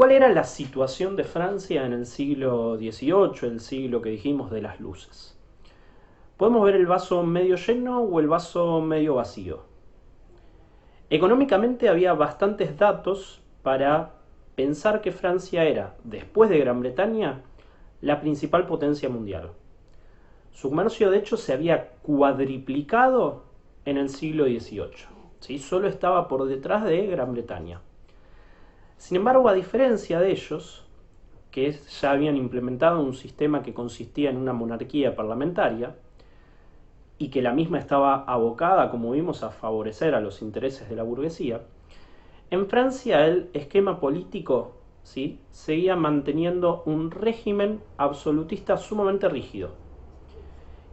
¿Cuál era la situación de Francia en el siglo XVIII, el siglo que dijimos de las luces? Podemos ver el vaso medio lleno o el vaso medio vacío. Económicamente había bastantes datos para pensar que Francia era, después de Gran Bretaña, la principal potencia mundial. Su comercio, de hecho, se había cuadriplicado en el siglo XVIII. ¿Sí? Solo estaba por detrás de Gran Bretaña. Sin embargo, a diferencia de ellos, que ya habían implementado un sistema que consistía en una monarquía parlamentaria, y que la misma estaba abocada, como vimos, a favorecer a los intereses de la burguesía, en Francia el esquema político, ¿sí?, seguía manteniendo un régimen absolutista sumamente rígido.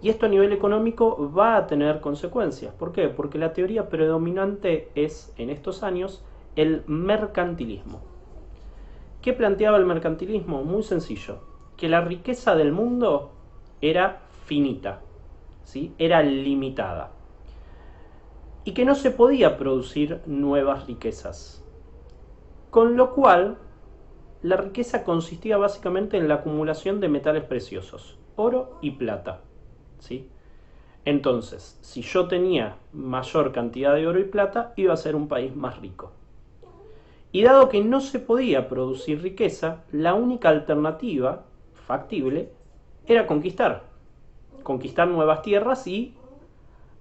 Y esto a nivel económico va a tener consecuencias. ¿Por qué? Porque la teoría predominante es, en estos años, el mercantilismo. ¿Qué planteaba el mercantilismo? Muy sencillo, que la riqueza del mundo era finita, ¿sí?, era limitada, y que no se podía producir nuevas riquezas. Con lo cual, la riqueza consistía básicamente en la acumulación de metales preciosos, oro y plata, ¿sí? Entonces, si yo tenía mayor cantidad de oro y plata, iba a ser un país más rico. Y dado que no se podía producir riqueza, la única alternativa factible era conquistar. Conquistar nuevas tierras y,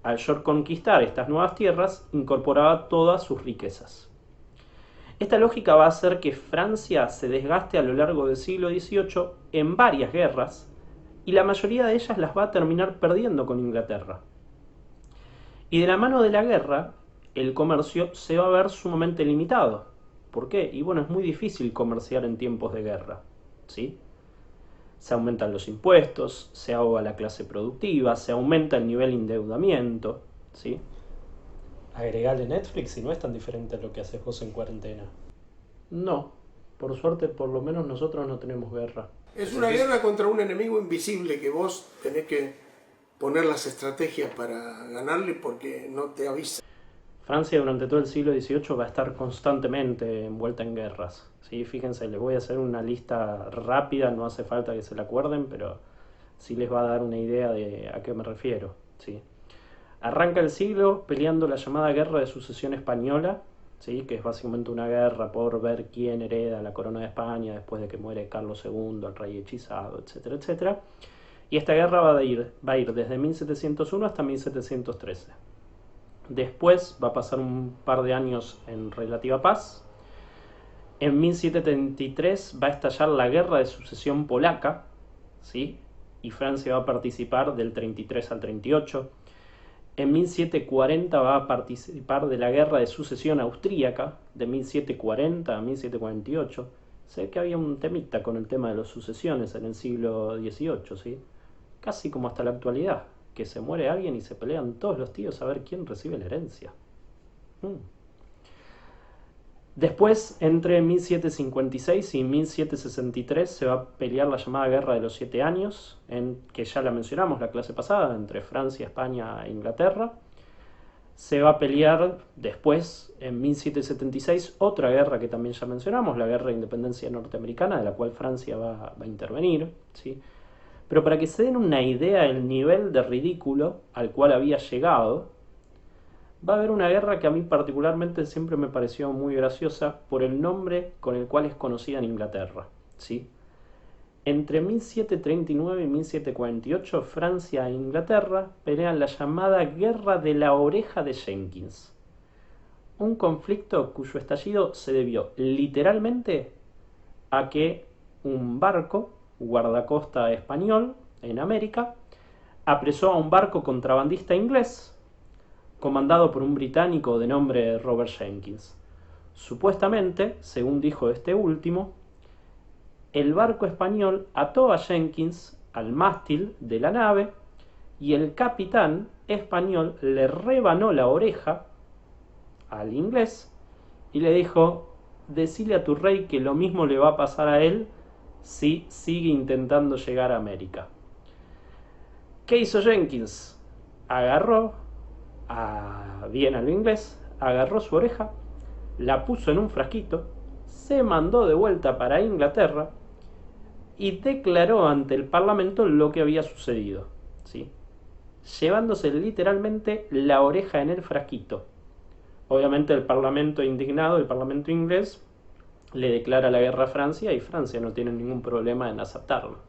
al yo conquistar estas nuevas tierras, incorporaba todas sus riquezas. Esta lógica va a hacer que Francia se desgaste a lo largo del siglo XVIII en varias guerras, y la mayoría de ellas las va a terminar perdiendo con Inglaterra. Y de la mano de la guerra, el comercio se va a ver sumamente limitado. ¿Por qué? Y bueno, es muy difícil comerciar en tiempos de guerra, ¿sí? Se aumentan los impuestos, se ahoga la clase productiva, se aumenta el nivel de endeudamiento, ¿sí? Agregale Netflix y no es tan diferente a lo que haces vos en cuarentena. No, por suerte por lo menos nosotros no tenemos guerra. Es una guerra contra un enemigo invisible que vos tenés que poner las estrategias para ganarle porque no te avisa. Francia durante todo el siglo XVIII va a estar constantemente envuelta en guerras. ¿Sí? Fíjense, les voy a hacer una lista rápida, no hace falta que se la acuerden, pero sí les va a dar una idea de a qué me refiero. ¿Sí? Arranca el siglo peleando la llamada Guerra de Sucesión Española, ¿sí?, que es básicamente una guerra por ver quién hereda la corona de España después de que muere Carlos II, el rey hechizado, etcétera, etcétera. Y esta guerra va a ir desde 1701 hasta 1713. Después va a pasar un par de años en relativa paz. En 1733 va a estallar la Guerra de Sucesión Polaca, ¿sí?, y Francia va a participar del 33 al 38. En 1740 va a participar de la Guerra de Sucesión Austríaca, de 1740 a 1748. Sé que había un temita con el tema de las sucesiones en el siglo XVIII, ¿sí? Casi como hasta la actualidad, que se muere alguien y se pelean todos los tíos a ver quién recibe la herencia. Después, entre 1756 y 1763, se va a pelear la llamada Guerra de los Siete Años, que ya la mencionamos la clase pasada, entre Francia, España e Inglaterra. Se va a pelear después, en 1776, otra guerra que también ya mencionamos, la Guerra de Independencia Norteamericana, de la cual Francia va a intervenir, ¿sí? Pero para que se den una idea del nivel de ridículo al cual había llegado, va a haber una guerra que a mí particularmente siempre me pareció muy graciosa por el nombre con el cual es conocida en Inglaterra, ¿sí? Entre 1739 y 1748, Francia e Inglaterra pelean la llamada Guerra de la Oreja de Jenkins. Un conflicto cuyo estallido se debió literalmente a que un barco guardacosta español en América apresó a un barco contrabandista inglés comandado por un británico de nombre Robert Jenkins. Supuestamente, según dijo este último, el barco español ató a Jenkins al mástil de la nave y el capitán español le rebanó la oreja al inglés y le dijo: decile a tu rey que lo mismo le va a pasar a él si sigue intentando llegar a América. ¿Qué hizo Jenkins? Agarró bien al inglés, agarró su oreja, la puso en un frasquito, se mandó de vuelta para Inglaterra y declaró ante el Parlamento lo que había sucedido, ¿sí? Llevándose literalmente la oreja en el frasquito. Obviamente el Parlamento indignado, el Parlamento inglés, le declara la guerra a Francia y Francia no tiene ningún problema en aceptarlo.